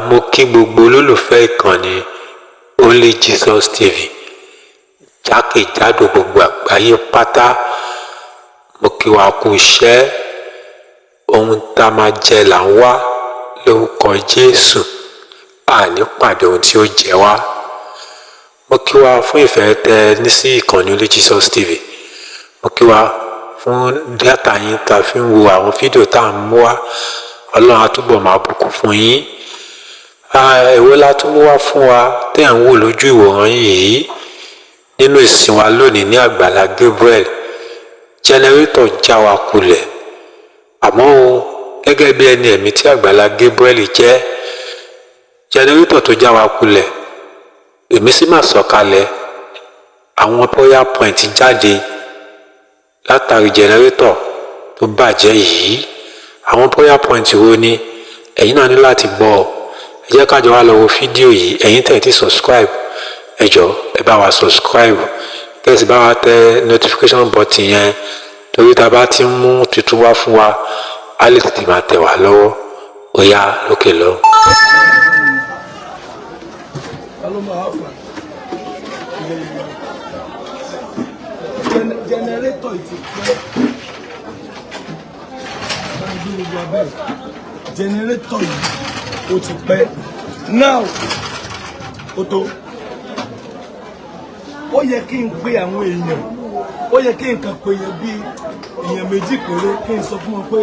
Mo kí gbogbo olólùfẹ́ ìkànnì Only Jesus TV jákèjádò gbogbo àgbáyé pátá. Mo kí wa kú iṣẹ́, ohun tá máa jẹ là ń wá lórúkọ Jésù, àní pàdé ohun tí ó jẹ wá. Mo kí wa fún ìfẹ́ tẹ ní sí ìkànnì Only Jesus TV. Mo kí wa fún dátà yín tá fi ń wo àwọn fídíò tá à ń mú wá. Ọlọ́run á túbọ̀ máa bùkún fún yín. Èwo la tún mú wá fún wa tẹ́ ń wò lójú ìwòran yìí nínú ìsìn wa lónìí ní Àgbàlá Gabriel. Jẹnẹrétọ̀ já wa kulẹ̀, àmọ́ gẹ́gẹ́ bí ẹni ẹ̀mí tí Àgbàlá Gabriel jẹ́, jẹnẹrétọ̀ tó já wa kulẹ̀, èmi sì máa sọ̀kalẹ̀ àwọn prayer point jáde látàrí jẹnẹrétọ̀ tó bàjẹ́ yìí. Àwọn prayer point wo ni ẹ̀yin náà ní láti gbọ́? Ẹ jẹ́ ká jọ wá lọ wo fídíò yìí. Ẹ̀yin tẹ̀ tí subscribe, ẹ jọ̀ọ́ ẹ bá wa subscribe, kẹ́sì bá wa tẹ notification button yẹn, torí tá a bá ti ń mú tuntun wá fún wa á lè tètè máa tẹ̀ wá lọ́wọ́. Ó yá lókè lọ. Jẹnẹrétọ̀ ti pẹ́. Jẹnẹrétọ̀ yìí ó ti pẹ́. Now ó tó. Ó yẹ kí n pe àwọn èèyàn, ó yẹ kí n kàn pe èèyàn bíi èèyàn méjì péré kí n sọ fún wọn pé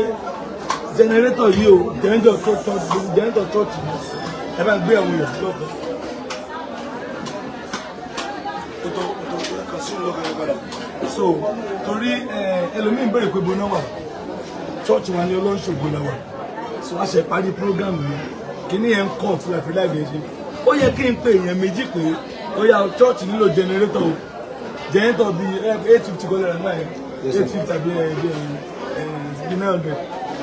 jẹnẹrétọ̀ yìí o, jẹnẹrétọ̀ tọ́ọ̀tì ni. Ẹ bá gbé àwọn èèyàn lọ́kọ̀. Ó tó kàn sí lọ́kọ̀ padà. So torí ẹlòmíín béèrè pé bó náà wà, church wa ní Ọlọ́ṣogbo la wà. So a ṣe parí program yìí, kíní yẹn ń kọ́ fún ẹ̀fẹ́ láì bẹ́ẹ̀ ṣe. Ó yẹ kí n pe èèyàn méjì pé ó yá church nílò jẹnẹrétọ̀ o, jẹnẹrétọ̀ bíi 850 kọ́lẹ̀ náà yẹn, 850 tàbí 900.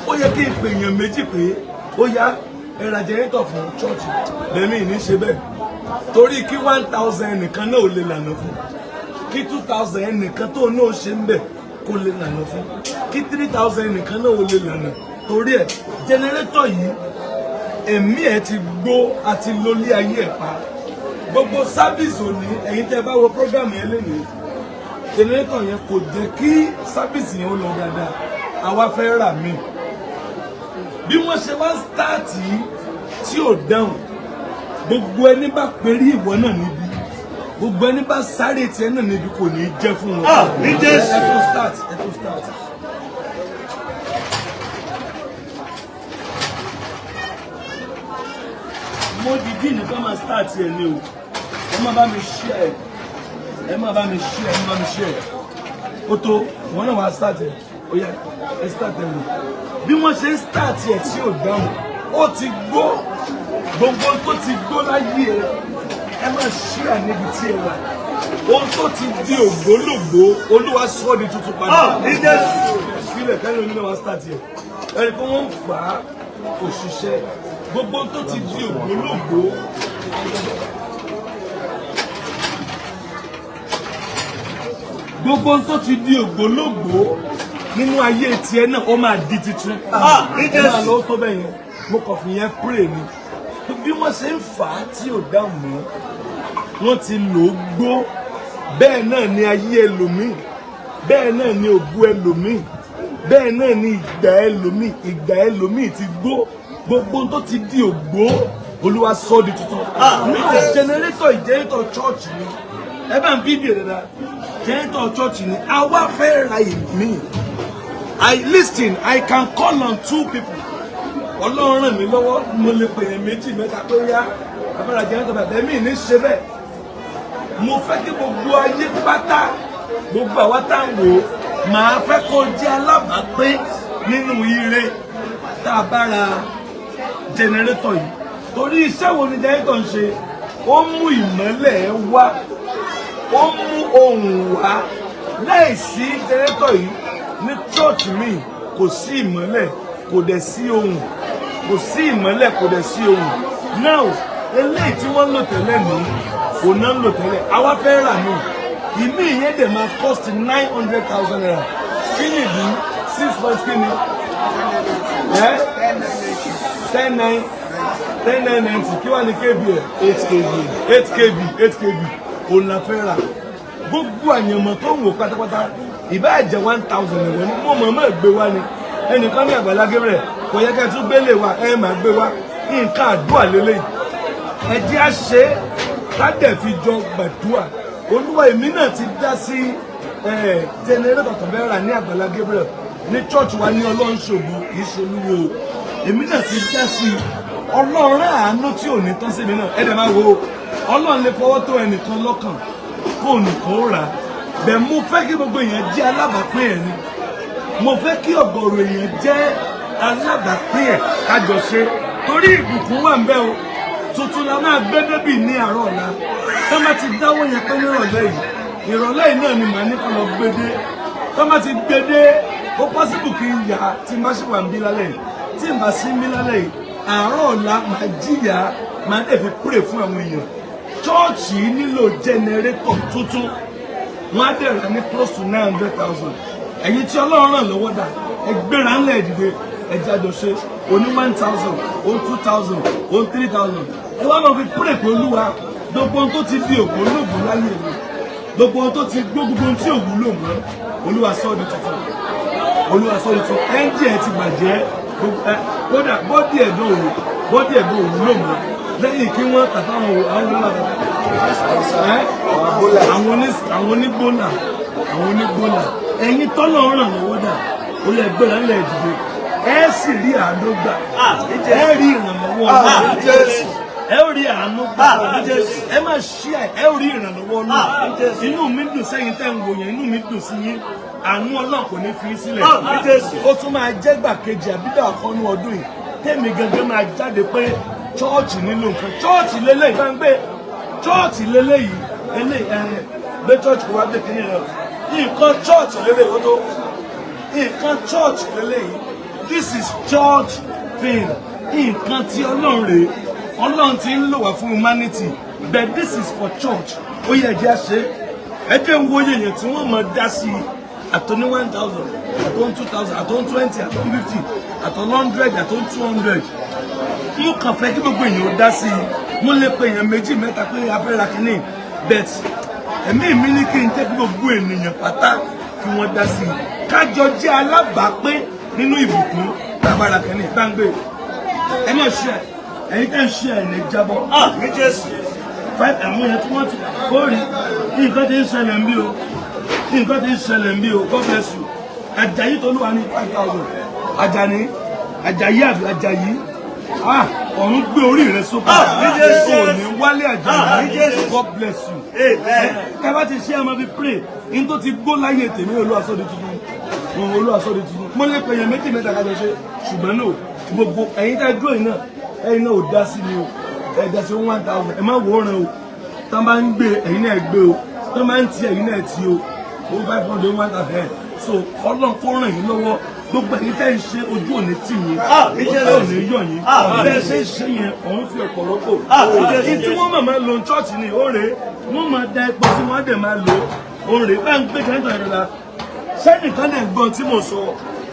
Ó yẹ kí n pe èèyàn méjì pé ó yá ẹ ra jẹnẹrétọ̀ fún church. Lẹ́mí ní ṣe bẹ́ẹ̀ torí kí 1000 nìkan náà ò lè lànà fún, kí 2000 nìkan tó náà ṣe ń bẹ̀ kó lè lànà fún, kí 3000 nìkan náà ò lè lànà. Torí ẹ̀ jẹnẹrétọ̀ yìí ẹ̀mí ẹ̀ ti gbó àti lólé ayé ẹ̀ pa. Gbogbo sábìsì òní ẹ̀yin tẹ́ bá wo prógámù yẹn lénìí, jẹnẹrétọ̀ yẹn kò jẹ́ kí sábìsì yẹn ó lọ dáadáa. Àwa fẹ́ rà mí. Bí wọ́n ṣe wá stáàtì tí ò dáhùn, gbogbo ẹni bá perí ìwọ náà níbi, gbogbo ẹni bá sáré tiẹ̀ náà níbi kò ní í jẹ́ fún wọn. Ní Jésù. Ẹ tó start. Mo dìdí nìkan máa start ẹ̀ ní o. Ẹ má bá mi share. Ó tó, wọ́n náà wá start ẹ̀. Ó yá, ẹ start ẹ̀ wò. Bí wọ́n ṣe ń start ẹ̀ tí ò dáhùn, ó ti gbó. Gbogbo tó ti gbó láyé ẹ̀, ẹ máa share níbi tí ẹ wà. Ohun tó ti di ògbólógbó, Olúwa sọ di tuntun padà. Sílẹ̀ kẹ́lẹ́ onílẹ̀ wá start ẹ̀. Ẹni pé wọ́n ń fà á kò ṣiṣẹ́. Gbogbo tó ti di ògbólógbó, gbogbo tó ti di ògbólógbó nínú ayé tiẹ̀ náà ó máa di titun. Nígbà lọ́wọ́ tó bẹ́ẹ̀ yẹn mo kàn fi yẹn pray ni bí wọ́n ṣe ń fà á tí ò dáhùn mọ́, wọ́n ti lò ó gbó. Bẹ́ẹ̀ náà ni ayé ẹlòmíì, bẹ́ẹ̀ náà ni ògo ẹlòmíì, bẹ́ẹ̀ náà ni ìgbà ẹlòmíì ti gbó. Gbogbo tó ti di ògbó, Olúwa sọ di tuntun. Jẹnẹrétọ̀ church ni ẹ bá ń fídíò dáadáa. Jẹnẹrétọ̀ church ni àwa fẹ́ ra ìmí. I can call on 2 people. Ọlọ́run ràn mí lọ́wọ́, mo lè pè é méjì mẹ́ta tó yá abẹ́rẹ́ jẹnẹrétọ̀ bàbá mi ní ṣe bẹ́ẹ̀. Mo fẹ́ kí gbogbo ayé pátá, gbogbo àwa tá ń wò ó, màá fẹ́ kó jẹ́ alábàápín nínú ire tá a bá ra jẹnẹrétọ̀ yìí. Torí iṣẹ́ wo ni jẹnẹrétọ̀ ń ṣe? Ó mú ìmọ́lẹ̀ wá, ó mú ohùn wá. Láìsí jẹnẹrétọ̀ yìí ní church mi kò sí ìmọ́lẹ̀, kò dẹ̀ sí ohùn, kò sí ìmọ́lẹ̀, kò dẹ̀ sí ohùn. Now eléyìí tí wọ́n ń lò tẹ́lẹ̀ ní kò náà ń lò tẹ́lẹ̀, àwa fẹ́ rà mí. Ìmí ìyẹn dẹ̀ máa cost 900,000 naira. Kí ni ìdí? 6 months kí ni? 10,900. 10,990 kí wàá ní kb ẹ̀ 8kv òun la fẹ́ rà gbogbo àyànmọ́ tó ń wò pátápátá ìbá jẹ́ 1,000 ẹ̀wọ̀n ní mo mọ̀ gbé wá ni ẹnìkan ní Àgbàlá Gabriel kò yẹ kẹ́ tún gbélé wa ẹ máa gbé wá nǹkan àdúrà lélẹ́yìí ẹ jẹ́ á ṣe é ká dẹ̀ fi jọ gbàdúrà Olúwa èmi náà ti dá sí jẹnẹrétọ̀ tó fẹ́ rà ní Àgbàlá Gabriel ní church wa ní Ọlọ́run ṣògo kì í ṣe Olúwo èmi náà ti dá sí Ọlọ́run àánú tí ò ní tán sí mi náà ẹ dẹ̀ máa wo Ọlọ́run lè fọwọ́ tó ẹnìkan lọ́kàn kó nìkan ó rà bẹ́ẹ̀ mo fẹ́ kí gbogbo èèyàn jẹ́ alábàápín ẹ̀ ni mo fẹ́ kí ọ̀gọ̀rọ̀ èèyàn jẹ́ alábàápín ẹ̀ kájọ ṣe torí ìbùkún wà ń bẹ o tuntun la máa gbé débì ní àárọ̀ ọ̀la tó má ti dáwọ́ yẹn pé nírọ̀lẹ́ yìí ìrọ̀lẹ́ yìí náà ni màá ní kọ́ lọ gbé dé tó má ti gbé dé ó pọ́sibù kí n yà tí n bá ṣì wà ń bí lálẹ́ yìí tí n bá sí ń bí lálẹ́ yìí àárọ̀ ọ̀la màá jìyà màá dẹ̀ fi pray fún àwọn èèyàn chọ́ọ̀chì nílò jẹnẹrétọ̀ tuntun wọ́n á dẹ̀ rà ní close to 900,000 ẹ̀yin tí Ọlọ́run ràn lọ́wọ́ dà ẹ gbéra ńlẹ̀ ìdìde ẹ jájọ ṣe oní 1,000 oní 2,000 oní 3,000 ẹ wá lọ fi pray pé Olúwa gbogbo ohun tó ti di ògbó lóògùn láyé mi gbogbo ohun tó ti gbó gbogbo ohun tí òwú lò mọ́ Olúwa sọ di tuntun Olúwa sọ di tuntun ẹ́ńjì ẹ̀ ti bàjẹ́ kódà bọ́dì ẹ̀dọ́ òwú lò mọ́ lẹ́yìn kí wọ́n tàbí àwọn onígbónà ẹ̀yin tọ́lọ̀ ràn lọ́wọ́ dà ó lè gbéra ńlẹ̀ ìdìbò ẹ sì rí àánú gbà ẹ rí ìrànlọ́wọ́ ẹ rí àánú gbà ẹ má ṣí ẹ rí ìrànlọ́wọ́ náà inú mi dùn sẹ́yìn tẹ́ ń wò yẹn inú mi dùn sí yín àánú Ọlọ́run kò ní fi sílẹ̀ ó tún máa jẹ́ gbàkejì àbídà ọ̀kanú ọdún yìí tẹ́mi gẹ́gẹ́ máa jáde pé chọ́ọ̀chì nílò nǹkan chọ́ọ̀chì lélẹ́yìí bá ń gbé chọ́ọ̀chì lélẹ́yìí gbé chọ́ọ̀chì kó wá gbé kí nǹkan chọ́ọ̀chì lélẹ́yìí ó tó nǹkan chọ́ọ̀chì lélẹ́yìí this is church thing nǹkan tí Ọlọ́run rèé Ọlọ́run ti ń lò wá fún humanity but this is for church ó yẹ ẹjẹ́ ṣe ẹjẹ́ ń wo yẹ̀yẹ̀ tí wọ́n máa dá sí àtọ́ní 1,000 àtọ́ní 2,000 àtọ́ní 20 àtọ́ní 50 àtọ́ní 100 àtọ́ní 200 mo kàn fẹ́ kí gbogbo èèyàn ó dá sí i mo lè pe èèyàn méjì mẹ́ta pé afẹ́ra kìíní bet ẹ̀mí mi ní kí n jẹ́ kí gbogbo ènìyàn pátá kí wọ́n dá sí i kájọ jẹ́ alábàápín nínú ìbùkún lágbára kìíní gbàngbé ẹ má ṣe ẹ̀yin tẹ́ ń ṣe ẹ̀ ní jábọ́ ní Jésù àwọn èèyàn tí wọ́n ti kó rí nǹkan tí ń ṣẹlẹ̀ ń bí o nǹkan tí ń ṣẹlẹ̀ ń bí o God bless you Àjàyí Tolúwa ní 5,000 Àjàyí ọ̀run gbé orí rẹ sókè kò ní wálé Àjàyí God bless you ẹ bá ti ṣe ẹ máa fi pray in tó ti gbó láyé tèmi Olúwa sọ di tuntun mo lè pè yẹn méjì mẹ́ta kájọ ṣe ṣùgbọ́n náà gbogbo ẹ̀yin tẹ́ dúró yìí náà ẹ̀yin náà ò dá sí ni o ẹ dá sí 1,000 ẹ má wò ó ràn o tán bá ń gbé ẹ̀yin náà gbé o tán bá ń ti ẹ̀yin náà ti o 500 1,000 so Ọlọ́run kó ràn yín lọ́wọ́ gbogbo ẹ̀yin tẹ́ ń ṣe ojú òní tì yín ojú òní yọ̀ yín bẹ́ẹ̀ ṣe ń ṣe yẹn òun fi ọ̀pọ̀lọpọ̀ ní tí wọ́n máa lo chọ́ọ̀chì ni òòrè wọ́n máa da epo tí wọ́n á dẹ̀ máa lo òòrè bá ń gbé kẹ́ńtà ìrọ̀lá sẹ́nìkan dẹ̀ gbọ́n tí mo sọ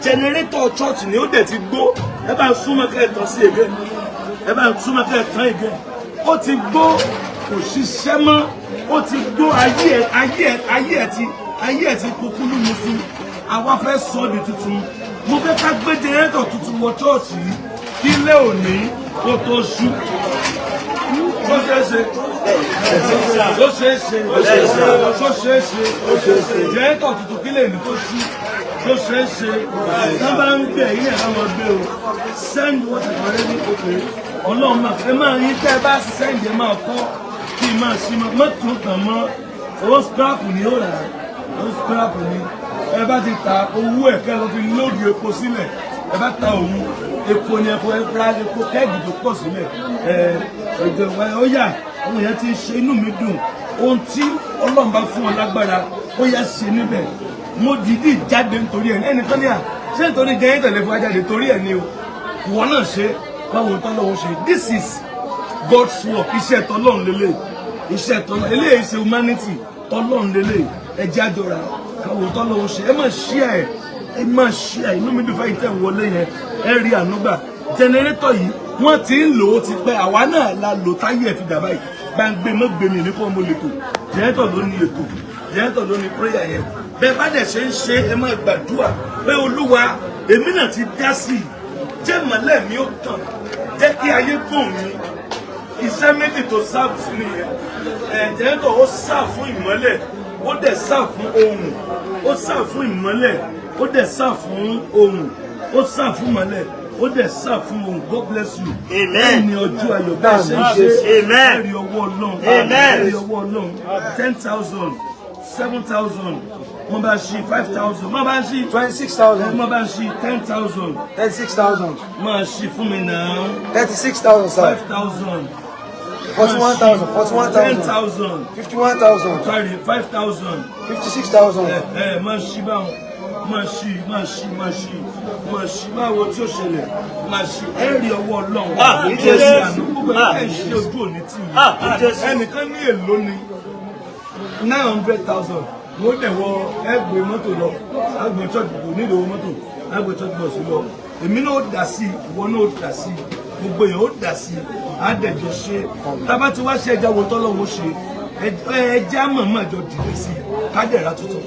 jẹnẹrétọ̀ chọ́ọ̀chì ni ó dẹ̀ ti gbó ẹ bá súnmọ́ kẹ́ẹ̀tàn sí ègé ẹ bá súnmọ́ kẹ́ẹ̀tàn ègé ó ti gbó kò ṣiṣẹ́ mọ́ ó ti gbó ayé ẹ̀ ti kúkú lùmú sí àwa fẹ́ sọ di tuntun mo fẹ́ ká gbé jẹnẹrétọ̀ tuntun wọ chọ́ọ̀chì yìí kí ilé òní kó tó ṣú ó ṣeé ṣe jẹnẹrétọ̀ tuntun kí lè ní tó ṣú ó ṣeé ṣe tá bá ń gbé ẹ̀yìn ẹ̀ láwọn gbé o send what I already okay Ọlọ́run náà ẹ máa yín tẹ́ ẹ bá send ẹ máa kọ́ kí n máa ṣí mọ́tò tàn mọ́ owó scrap ni ó rà owó scrap ni ẹ bá ti ta owó ẹ̀ kẹ́ ẹ lọ fi lóòdù epo sílẹ̀ ẹ bá ta òun epo ni ẹ̀fọ́ ẹ fúra epo kẹ́ẹ̀gì tó pọ̀ sílẹ̀ ẹ̀ẹ́dẹ̀wẹ̀ ó yà àwọn èèyàn ti ṣe inú mi dùn ohun tí Ọlọ́run bá fún ọ lágbára ó yá ṣe níbẹ̀ mo dìídì jáde nítorí ẹ̀ ẹnìkan ní à ṣé nítorí gẹ́yìn tẹ̀lé fún ajáde torí ẹ̀ ni o ìwọ náà ṣe báwo ń tọ́lọ́wọ́ ṣe this is God's work iṣẹ́ tọ́lọ́run lélẹ̀ iṣẹ́ tọ́lọ́run eléyìí ṣe humanity tọ́lọ́run lélẹ̀ ẹjẹ́ àjọra káwo ń tọ́lọ́wọ́ ṣe ẹ má ṣí ẹ̀ inú mi dùn fẹ́ ìtẹ̀ wọlé yẹn ẹ rí ànúgbà jẹnẹrétọ̀ yìí wọ́n ti ń lò ó ti pẹ́ àwa náà la lò táyé ẹ̀ fi dà báyìí gbàngbé mọ́gbẹ́mi ní kọ́ mo lè tò jẹ́ńtọ̀ ló ní ètò jẹ́ńtọ̀ ló ní prayer yẹn bẹ́ẹ̀ bá dẹ̀ ṣe ń ṣe ẹ máa gbàdúrà pé olúwa èmi náà ti dá sí i jẹ́ mọ́lẹ̀ mi ó tàn jẹ́ kí ayé gbọ̀n mi iṣẹ́ méjì tó sáà fún mi yẹn jẹ́ńtọ̀ ó sáà fún ìmọ́lẹ̀ ó dẹ̀ sáà fún ohùn ó sáà fún ìmọ́lẹ̀ ó dẹ̀ sáà fún ohùn ó sáà fún ìmọ́lẹ̀ ó dẹ̀ sáà fún ohùn. God bless you. Amen. Ẹni ọjọ́ ayọ̀ bẹ́ẹ̀ ṣe ń ṣe ẹ̀rí ọwọ́ ọlọ́run ẹ̀rí ọwọ́ ọlọ́run 10,000 7,000 wọ́n bá ṣí 5,000 wọ́n bá ṣí 26,000 wọ́n bá ṣí 10,000 36,000 máa ṣí fún mi náà 36,000 sir 5,000 41,000 41,000 10,000 51,000 sorry 5,000 56,000 máa ṣí báwọn máa ṣí báwo tí ó ṣẹlẹ̀ máa ṣí ẹ̀rí ọwọ́ ọlọ́run ìjẹ́sí àná gbogbo ẹ̀ ṣe ojú òní tì mí ẹnìkan ní èlò ni 900,000 mo dẹ̀ wọ ẹgbẹ́ mọ́tò lọ ẹgbẹ́ church kò nílò owó mọ́tò ẹgbẹ́ church bus lọ èmi náà ó dà sí ìwọ náà ó dà sí gbogbo èèyàn ó dà sí àdẹ̀jọ ṣe tábà tí wá ṣe ẹja wo tọ́lọ́wọ́ ṣe ẹja mọ̀mọ́ àjọ dìde sí kádẹ̀ra tuntun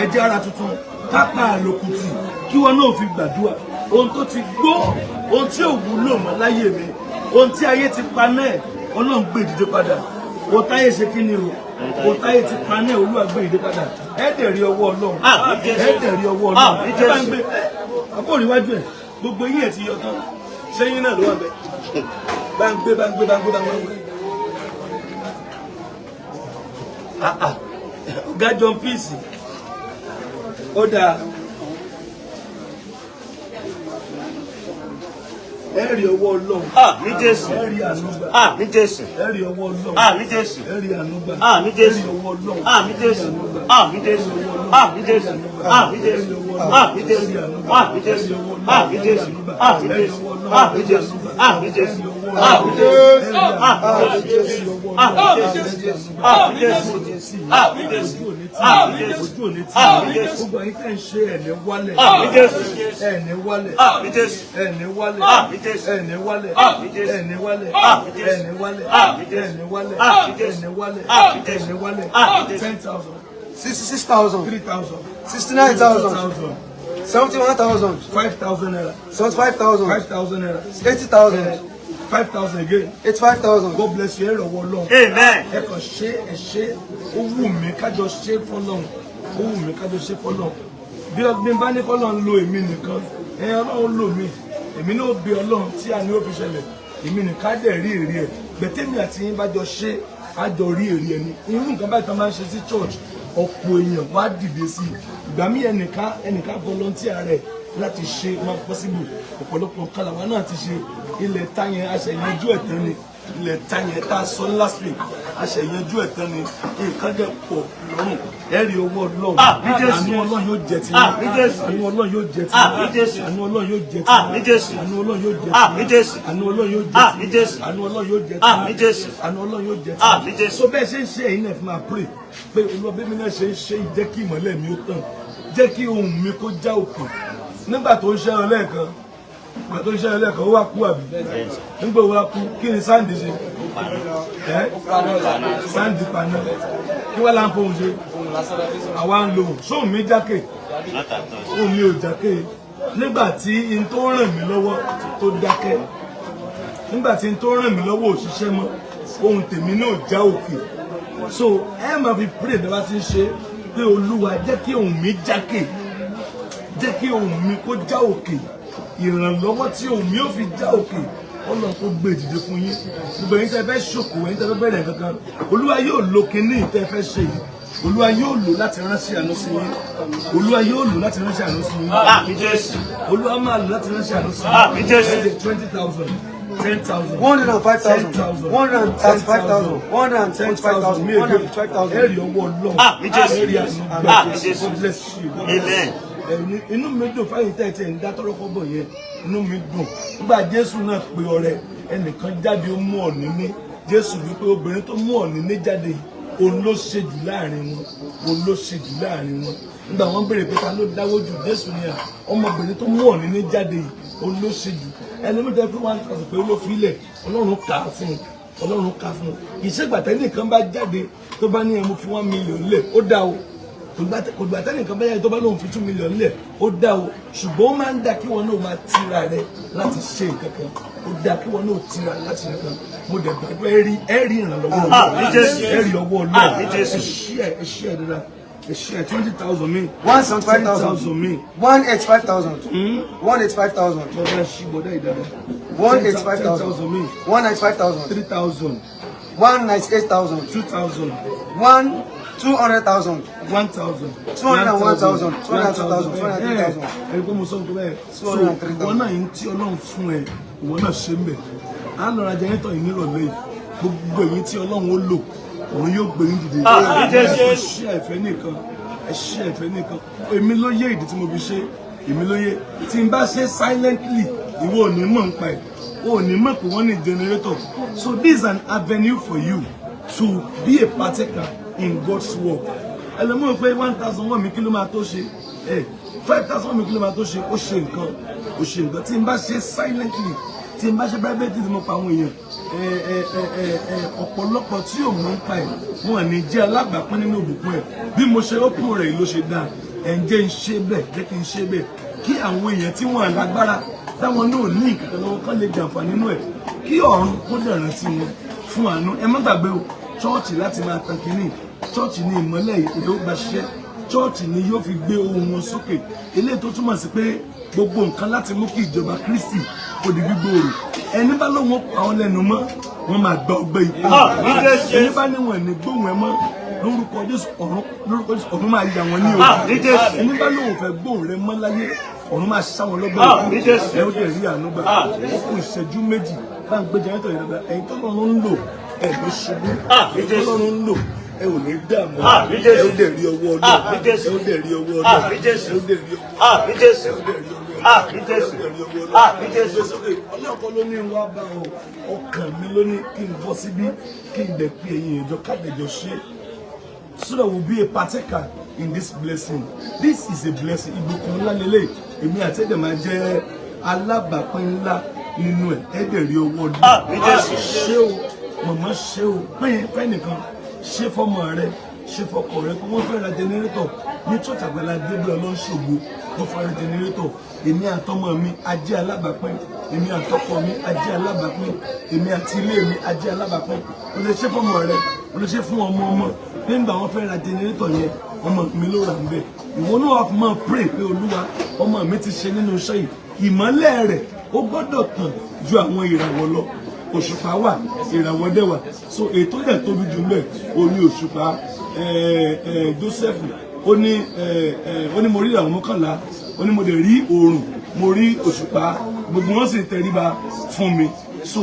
ẹja ara tuntun kápá àlòkùtì kí wọn náà fi gbàdúrà ohun tó ti gbó ohun tí ò wúlò mọ́ láyé mi ohun tí ayé ti pa náà ọlọ́run gbé ìdíje padà ohun táyé ṣe kí ni o ohun táyé ti pa náà olúwa gbé ìdíje padà ẹ̀ẹ́dẹ̀ rí ọwọ́ ọlọ́run ẹ̀ẹ́dẹ̀ rí ọwọ́ ọlọ́run ẹ bá ń gbé àpò ìwájú ẹ̀ gbogbo yín ẹ̀ ti yọ tán sẹ́yìn náà ló wà bẹ́ẹ̀ bá ń gbé ọ̀gá John Peace ó dáa ẹ̀rí ọwọ́ ọlọ́run ní Jésù ẹ̀rí ànúgbà ní Jésù ẹ̀rí ọwọ́ ọlọ́run ní Jésù ẹ̀rí ànúgbà ní Jésù ẹ̀rí ọwọ́ ọlọ́run ní Jésù ní Jésù ní Jésù ní Jésù ní Jésù ní Jésù ní Jésù ní Jésù ní Jésù ojú òní tí gbogbo ẹ̀yin tẹ́ ń ṣe ẹ̀ní wálẹ̀ ẹ̀ní wálẹ̀ ẹ̀ní wálẹ̀ ẹ̀ní wálẹ̀ ẹ̀ní wálẹ̀ ẹ̀ní wálẹ̀ ẹ̀ní wálẹ̀ ẹ̀ní wálẹ̀ ẹ̀ní wálẹ̀ 10,000 66,000 3,000 69,000 71,000 5,000 naira 75,000 5,000 naira 80,000 5,000 again. 85,000 God bless you. Ẹ̀rọ wọ lọ́hùn. Amen. Ẹ kàn ṣe ẹ ṣe ó wù mí kájọ ṣe fọ́lọ́hùn ó wù mí kájọ ṣe fọ́lọ́hùn. Bí ọgbìn bá ní kọ́lọ́hùn lo èmi nìkan ọlọ́run lò mí èmi náà bí ọlọ́run tí a ní ó fi ṣẹlẹ̀ èmi nìkan á dẹ̀ rí èrè ẹ̀ gbẹ̀tẹ́mi àti yín bá jọ ṣe á jọ rí èrè ẹ̀ ní. Irú nǹkan báyìí kan máa ń ṣe sí church ọ̀pọ̀ èèyàn wá dìde sí i ìgbà míì ẹnìkan volunteer rẹ̀ láti ṣe máa possible ọ̀pọ̀lọpọ̀ kálàwá náà ti ṣe ilẹ̀ táyẹn aṣẹ̀yẹnjú ẹ̀tàn ni ilẹ̀ táyẹn tá a sọ last week aṣẹ̀yẹnjú ẹ̀tàn ni nǹkan dẹ̀ pọ̀ lọ́rùn ẹ̀rí owó ọlọ́run àánú ọlọ́run yóò jẹ ti àánú ọlọ́run yóò jẹ ti àánú ọlọ́run yóò jẹ ti àánú ọlọ́run yóò jẹ ti àánú ọlọ́run yóò jẹ ti àánú ọlọ́run yóò jẹ ti àánú ọlọ́run yóò jẹ ti so bẹ́ẹ̀ ṣe ń ṣe ẹ̀yin náà fi máa pray pé olùwàbẹ́mi náà ṣe ń ṣe jẹ́ kí ìmọ́lẹ̀ mi ó tàn jẹ́ kí ohùn mi kó já òkè nígbà tó ń ṣẹ́ran lẹ́ẹ̀kan ó wá kú àbí nígbà ó wá kú kí ni sáǹdì ṣe sáǹdì paná kí wá láǹfọ̀ òun ṣe àwa ń lo sóhùn mi jákè òun mi ò jákè nígbà tí n tó ràn mí lọ́wọ́ tó dákẹ́ nígbà tí n tó ràn mí lọ́wọ́ ò ṣiṣẹ́ mọ́ ohun tèmi náà já òkè so ẹ máa fi pray bí wọ́n ti ń ṣe pé olúwa jẹ́ kí ohùn mi jákè jẹ́ kí ohùn mi kó já òkè ìrànlọ́wọ́ tí ohùn mi ó fi já òkè ọlọ́run kó gbé ìdìde fún yín gbogbo ẹ̀yin tẹ́ fẹ́ ṣòkò ẹ̀yin tẹ́ fẹ́ bẹ̀rẹ̀ kankan olúwa yóò lo kinní tẹ́ fẹ́ ṣe yìí olúwa yóò lò láti ránṣẹ́ àánú sí yín olúwa yóò lò láti ránṣẹ́ àánú sí yín olúwa máa lò láti ránṣẹ́ àánú sí yín 20,000 10,000 105,000 135,000 125,000 155,000 ẹ̀rí ọwọ́ ọlọ́run ẹ̀rí àánú God bless you. Amen. Inú mi dùn fáyìn tẹ́tẹ́ ń dá tọ́rọ́kọ́ bọ̀ yẹn inú mi dùn nígbà Jésù náà pé ọrẹ ẹnìkan jáde ó mú ọ̀nì ní Jésù wípé obìnrin tó mú ọ̀nì ní jáde yìí òun ló ṣe jù láàrin wọn òun ló ṣe jù láàrin wọn nígbà wọn béèrè pé ta ló dáwọ́ jù Jésù ni ọmọbìnrin tó mú ọ̀nì ní jáde yìí òun ló ṣe jù ẹlẹ́mìtẹ́ fún 1,000 pé ló fi ilẹ̀ ọlọ́run kà á fún un ọlọ́run kà á fún un ìṣègbàtẹ́ nìkan bá jáde tó bá ní ẹmu fi 1 million lẹ̀ ó dá o kò gbà tẹ́nìkan bá jáde tó bá lóun fi 2 million lẹ̀ ó dá o ṣùgbọ́n ó máa ń dá kí wọn náà máa tira rẹ láti ṣe nǹkan kan ó dá kí wọn náà tira láti ṣe nǹkan mo dẹ̀ gbàgbọ́ ẹ rí ìrànlọ́wọ́ ẹ rí ọwọ́ ọlọ́run ẹ ṣí ẹ dára. 20,000 me. 175,000 me. 185,000. 185,000. 185,000 me. 195,000. 3,000. 198,000. 2,000. 200,000. 1,000. 201,000. 202,000. 203,000. Ẹgbẹ́ mo sọ nǹkan bẹ́ẹ̀. 203,000. Ìwọ náà yìí tí Ọlọ́run fún ẹ, ìwọ náà ṣe ń bẹ̀. À ń lọ ra jẹ́nẹ́tọ̀ yìí nírọ̀lẹ́ yìí. Gbogbo èyí tí Ọlọ́run ó lò, òun yóò gbé yín dìde. Ẹ ṣe ẹ̀fẹ́ nìkan. Ẹ ṣe ẹ̀fẹ́ nìkan. Èmi ló yé ìdí tí mo fi ṣe. Èmi ló yé. Tí n bá ṣe silently, ìwọ ò ní mọ̀ nípa ẹ̀. O ò ní mọ̀ pé wọ́n ní generator. So this is an avenue for you to be a partaker in God's work. Ẹlẹ́mọ̀ pé 1,000 wọ́n mi kí ló máa tó ṣe. 5,000 wọ́n mi kí ló máa tó ṣe. Ó ṣe nǹkan. Ó ṣe nǹkan. Tí n bá ṣe silently, tí n bá ṣe private tí mo pa àwọn èèyàn. Ọ̀pọ̀lọpọ̀ tí yóò mọ̀ nípa ẹ̀ wọ́n ní jẹ́ alábàápín nínú òbùkún ẹ̀. Bí mo ṣe open rẹ̀ ló ṣe dáa. Ẹ̀ ń jẹ́ ń ṣe bẹ́ẹ̀ jẹ́ kí n ṣe bẹ́ẹ̀. Kí àwọn èèyàn tí wọ́n lágbára táwọn náà ní ìkàkọ́ lọ́wọ́ kán lè jàǹfààní nínú ẹ̀. Kí ọ̀run kó dẹ̀ rántí wọn fún àánú. Ẹ má gbàgbé o, ṣọ́ọ̀ṣì láti máa tan kínní. Ṣọ́ọ̀ṣì ní ìmọ́lẹ̀ yóò gba ṣiṣẹ́. Ṣọ́ọ̀ṣì ni yóò fi gbé ohùn wọn sókè. Eléyìí tó túmọ̀ sí pé gbogbo nǹkan láti mú kí ìjọba Kristi kó di gbígbòòrò. Ẹni bá lóun pa wọn lẹ́nu mọ́, wọ́n máa gba ọgbẹ́ ikú. Ẹni bá níwọ̀n ní gbóhùn ẹ mọ́, lórúkọ Jésù ọ̀run máa yà wọ́n ní o. Ẹni bá lóun fẹ́ gbóhùn rẹ mọ́ láyé, ọ̀run máa ṣá wọn lọ́gbẹ́ ikú. Ẹ ó dẹ̀ rí àánú gbà. Ó kù ìṣẹ́jú méjì bá ń gbé jẹ́nẹ́tọ̀ yẹn lọ́gbà. Ẹ̀yin tó lọ́run ń lò ẹ̀ ló ṣubú. Ẹ̀yin tó lọ́run ń lò ẹ ò ní dààmú. Ẹ ó dẹ̀ rí ọwọ́ Ọlọ́run. Ẹ ó dẹ̀ rí ọwọ́ Ọlọ́run. Ẹ ó dẹ̀ rí ọwọ́ ọlọ́kọ ló ní wá bá ọ ọkàn mi ló ní kí n bọ́ síbí kí n dẹ̀ pé ẹ̀yin ìjọ kádẹjọ ṣe so that we will be a partaker in this blessing. This is a blessing. Ìbùkún ńlá lélẹ̀ èmi àti ẹ̀dẹ̀ máa jẹ́ alábàápín ńlá nínú ẹ̀ ẹ̀dẹ̀ rí owó ọdún. Ṣé o màmá ṣé o pín fẹ́ nìkan ṣé fọ́mọ rẹ ṣé fọkọ rẹ kó wọ́n fẹ́ ra jẹnẹrétọ̀ ní church Àgbàlá Gabriel ọlọ́ṣogbo wọ́n fẹ́ ra jẹnẹrétọ̀ èmi àtọmọ mi ajé alábàápín èmi àtọkọ mi ajé alábàápín èmi àti ilé mi ajé alábàápín o lè ṣe fọ́mọ rẹ o lè ṣe fún ọmọ nígbà wọ́n fẹ́ ra jẹnẹrétọ̀ yẹn ọmọ mi ló rà níbẹ̀ ìwọ náà wà fún mọ́ pray pé Olúwa ọmọ mi ti ṣe nínú iṣẹ́ yìí ìmọ́lẹ̀ rẹ̀ ó gbọ́dọ̀ tàn ju àwọn ìràwọ̀ lọ òṣùpá wà ìràwọ̀ dẹ̀ wà so ètò yẹn tóbi jù mẹ́ o ní òṣùpá Joseph ó ní mo rí ìràwọ̀ mọ́kànlá ó ní mo dẹ̀ rí oòrùn mo rí òṣùpá gbogbo wọn sì tẹríba fún mi so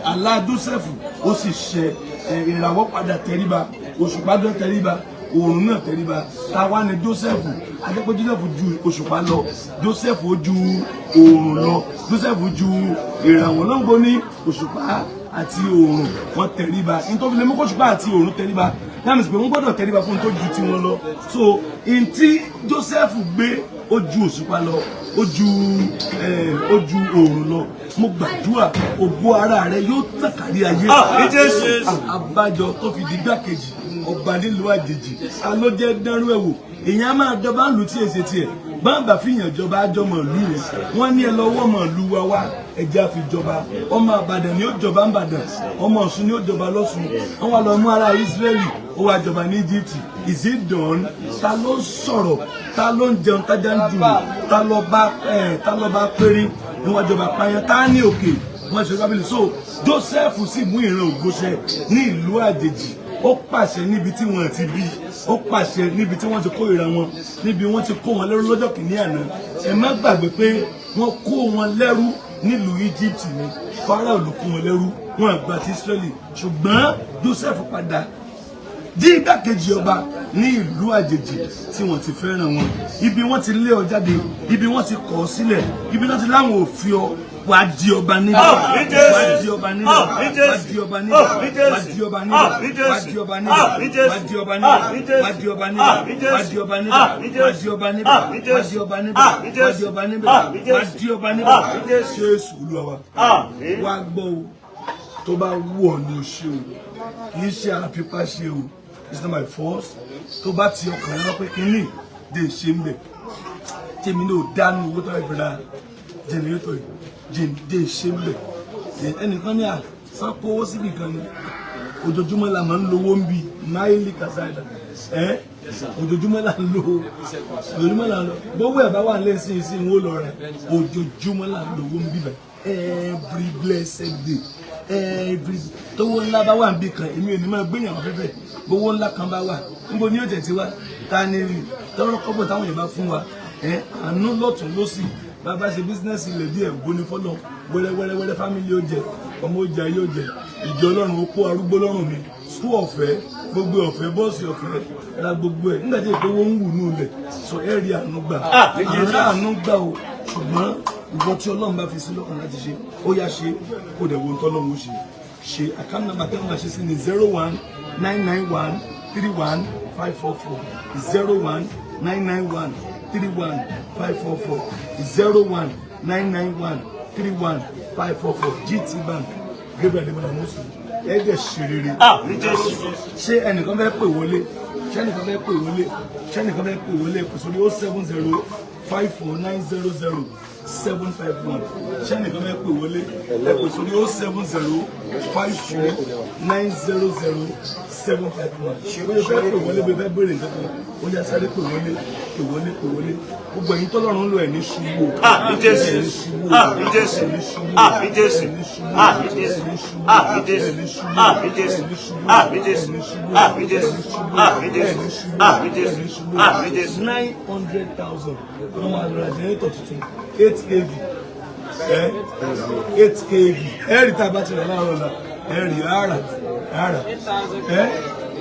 àlá Joseph ó sì ṣẹ ìràwọ̀ padà tẹríba òṣùpá dán tẹríba oòrùn náà tẹríba táwa ni Joseph adẹ́pẹ́ Joseph ju òṣùpá lọ Joseph ó ju oòrùn lọ Joseph ju ìràwọ̀ lọ́gbọ́n ní òṣùpá àti oòrùn wọn tẹríba nítorí lè mú kó òṣùpá àti oòrùn tẹríba láàmì sí pé wọ́n gbọ́dọ̀ tẹríba fún tó ju tí wọ́n lọ so in tí Joseph gbé ó ju òṣùpá lọ ó ju oòrùn lọ mo gbàdúrà ògo ara rẹ yóò tàn kárí ayé abájọ tó fi di gbákejì ọba nílùú àjèjì alójẹ dánrú ẹwò èèyàn máa dọba ń lu tí èsì tiẹ̀ báńbà fìyàn jọba àjọmọ ìlú rẹ wọn ní ẹ lọ́wọ́ ọmọ ìlú wa wá ẹjẹ àfijọba ọmọ Ìbàdàn ni ó jọba ń Ìbàdàn ọmọ Ọ̀ṣun ni ó jọba lọ́ṣun wọn wà lọ mú ará Ísírẹ́lì ó wá jọba ní Egypt is it done ta ló ń sọ̀rọ̀ ta ló ń jẹun tájà ń dùn ta lọ bá péré ni wọn jọba pààyàn tá ní òkè wọn ṣe rábìlì so Joseph sì mú ìran ògbóṣẹ ní ìlú àjèjì ó pàṣẹ níbi tí wọ́n ti bí ó pàṣẹ níbi tí wọ́n ti kó ìra wọn níbi wọ́n ti kó wọn lẹ́rú lọ́jọ́ kìíní àná ẹ má gbàgbé pé wọ́n kó wọn lẹ́rú nílùú Egypt ni Fáráò ló kó wọn lẹ́rú wọn àgbà ti Israeli ṣùgbọ́n Joseph padà di igbákejì ọba ní ìlú àjèjì tí wọ́n ti fẹ́ràn wọn ibi wọ́n ti lé ọ jáde ibi wọ́n ti kọ̀ ọ́ sílẹ̀ ibi wọ́n ti láwọn ò fi ọ wàá di ọba níbẹ̀, wàá di ọba níbẹ̀, wàá di ọba níbẹ̀, wàá di ọba níbẹ̀, wàá di ọba níbẹ̀, wàá di ọba níbẹ̀, wàá di ọba níbẹ̀, wàá di ọba níbẹ̀, wàá di ọba níbẹ̀, wàá di ọba níbẹ̀, wàá di ọba níbẹ̀, wàá di ọba níbẹ̀. Jésù Olúwa wa, wá gbọ́ o, tó bá wù ọ́ ní o ṣe o, kì í ṣe àfipá ṣe o, it's not my fault. Tó bá ti ọkàn rẹ pé kínní dé ṣe ń bẹ̀, tèmi náà dánú owó tó ẹ̀ bẹ̀rẹ̀ jẹnẹrétọ̀ yìí dé ṣe ń bẹ̀. Ẹnìkan ní àsápò owó síbì kan ni ojoojúmọ́ la máa ń lówó ń bi máìlì kàsáìdà ojoojúmọ́ la ń lówó, ojoojúmọ́ la ń lọ gbówó ẹ̀ bá wà lẹ́sìn sí ìwó lọ rẹ̀, ojoojúmọ́ la ń lówó ń bí bẹ̀ every blessed day, every tówó ńlá bá wà ń bí kan èmi ò ní máa gbéyàn fẹ́fẹ́, gbówó ńlá kan bá wà níbo ni yóò tẹ̀ tí wá ta ni tọ́rọ́ kọ́bọ̀ táwọn yẹn bá fún wa àánú lọ́tún lọ́sì bàbá ṣe bísínẹ́sì ilẹ̀ díẹ̀ gbóni fọ́lọ́ wẹ́rẹ́wẹ́rẹ́ fámìlì ó jẹ ọmọ ó jẹ ayé ó jẹ ìjọ ọlọ́run ó kó arúgbó lọ́rùn mi skul ọ̀fẹ́ gbogbo ọ̀fẹ́ bọ́ọ̀sì ọ̀fẹ́ ra gbogbo ẹ̀ nígbà tí ìpéwó ń wù nù lẹ̀ sọ ẹ̀ rí àánú gbà àánú gbà o ṣùgbọ́n ìwọ tí ọlọ́run bá fi sí lọ́kàn láti ṣe ó yá ṣe kó dẹ̀ wo tọ́lọ́run ó ṣe account number tẹ́lẹ̀ máa ṣe sí ni 01991311544 GT Bank Gabriel Adébọ́lá Moses ẹ̀ẹ́dẹ̀ ṣe rere. Ṣé ẹnìkan fẹ́ pè wọlé? Ṣé ẹnìkan fẹ́ pè wọlé? Ṣé ẹnìkan fẹ́ pè wọlé? Kò sórí 07054900751. Ṣé ẹnìkan fẹ́ pè wọlé? Kò sórí 07054900751. Ṣé o fẹ́ pè wọlé bí o fẹ́ béèrè nǹkan kan? Ó yá sáré pè wọlé. Gbogbo ẹ̀yin tọ́lọ́run lò ẹ̀ ní ṣubú. $900,000 ló máa lọ ra jẹ́nẹ́tọ̀ tuntun 8 kV 8 kV ẹ̀rì tá a bá ti rẹ̀ láàárọ̀ la ẹ̀rì àrà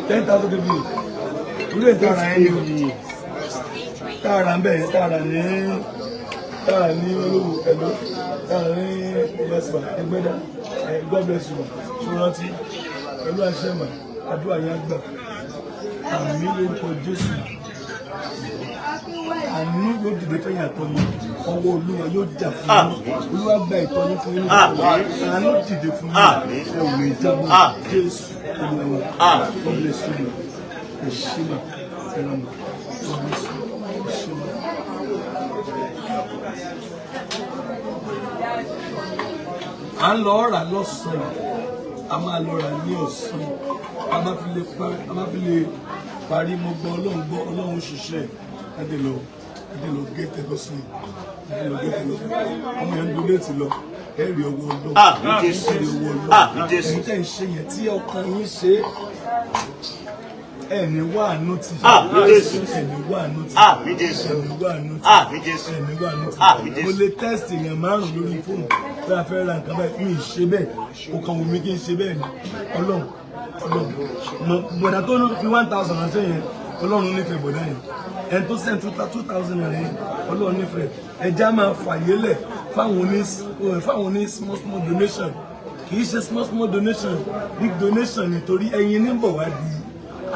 10,000 kV ilé ìtara ẹ̀yìn tààrà ń bẹ̀yẹ tààrà ní olówó ẹ̀lọ́ tààrà ní ìyẹ́sìmà ẹgbẹ́dá God bless you ṣòrántí pẹ̀lú àṣẹ́mà àdúrà yẹn gbà àmì lórúkọ Jésù àánú yóò dìde fẹ́yìn àtọ́yìn ọwọ́ Olúwa yóò jà fún yín Olúwa gba ìtọ́yìn fún yín àánú dìde fún yín ẹ̀wọ̀n ìjábọ̀ Jésù Olúwa God bless you ẹ̀ṣímà ẹ̀rọ̀mà God bless you. À ń lọ ọ̀rà lọ́sàn-án, a máa lọ rà ní ọ̀sán, a máa fi lè parí mo gbọ́ Ọlọ́run ṣiṣẹ́ adélọ gẹ́tẹ̀ lọ́sàn ọmọ yẹn ń donate lọ ẹ̀rí ọwọ́ Ọlọ́run ẹ̀yin tẹ̀ ń ṣe yẹn tí ọkàn yín ṣe ẹni wà nùtì mo lè test èèyàn márùn lórí fóònù tí a fẹ́ ra nǹkan báyìí mi ṣe bẹ́ẹ̀ o kàn wù mí kí n ṣe bẹ́ẹ̀ ni Ọlọ́run bọ̀dà tó fi 1,000 ránṣẹ́ yẹn Ọlọ́run nífẹ̀ẹ́ bọ̀dà yẹn ẹni tó send 2,000 naira yẹn Ọlọ́run nífẹ̀ẹ́ ẹja máa fàyè lẹ̀ fáwọn ní small donation kì í ṣe small donation big donation nítorí ẹyin ní bọ̀ wá di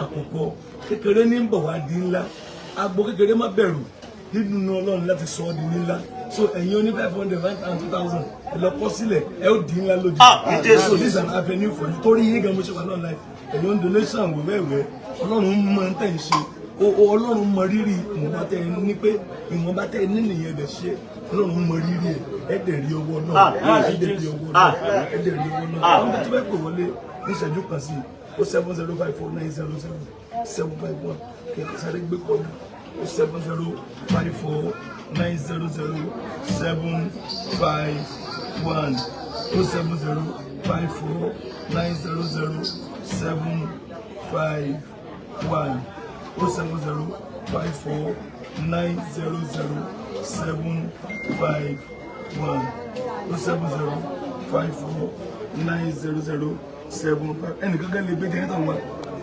àkọ́kọ́ kékeré ní bọ̀ wá di ńlá agbo kékeré má bẹ̀rù nínú Ọlọ́run láti sọ ọ́ di ńlá so ẹ̀yin oní 500 2,000 ẹ lọ kọ́ sílẹ̀ ẹ ó di ńlá lójú so this is an avenue for you torí yín gan mo ṣe wà náà láì ẹ̀yin donation wẹ̀wẹ̀wẹ̀ Ọlọ́run mọ tẹ̀ ń ṣe Ọlọ́run mọ rírì ìwọ̀nba tẹ̀ ní pé ìwọ̀nba tẹ̀ ní nìyẹn dẹ̀ ṣe Ọlọ́run mọ rírì ẹ̀ dẹ̀ rí owó náà ẹ̀ dẹ̀ rí owó náà àwọn tó bẹ́ẹ̀ pè wọlé ní ìṣẹ́jú kan sí 07054900751 kẹ̀kẹ́ sáré gbé kọ́ọ̀dù 07054900751 ẹnìkan kan lè gbé jẹ́nẹ́tà wá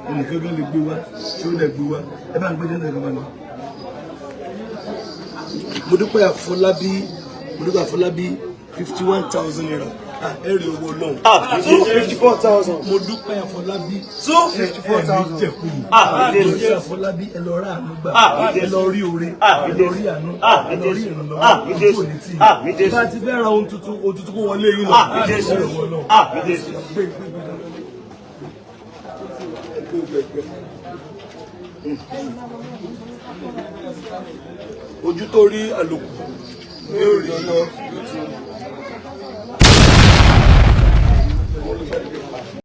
ẹnìkan kan lè gbé wá tí ó lè gbé wá ẹ bá ń gbé jẹ́nẹ́tà kan wá lọ. mo dúpẹ́ Àfọlábí 51,000 naira. Ẹ̀rí owó náà. 54,000. Mo dúpẹ́ Àfọlábí. 54,000. Jẹ̀kùn. Àfọlábí ẹ lọ rà àánú gbà. Ẹ lọ rí oore. Ẹ lọ rí àánú. Ẹ lọ rí ìrànlọ́wọ́. Ojú òní tì. Bá a ti fẹ́ ra ohun tuntun kó wọlé yín lọ. Ẹ̀rí owó náà. Ojú tó rí àlòkù ní òrì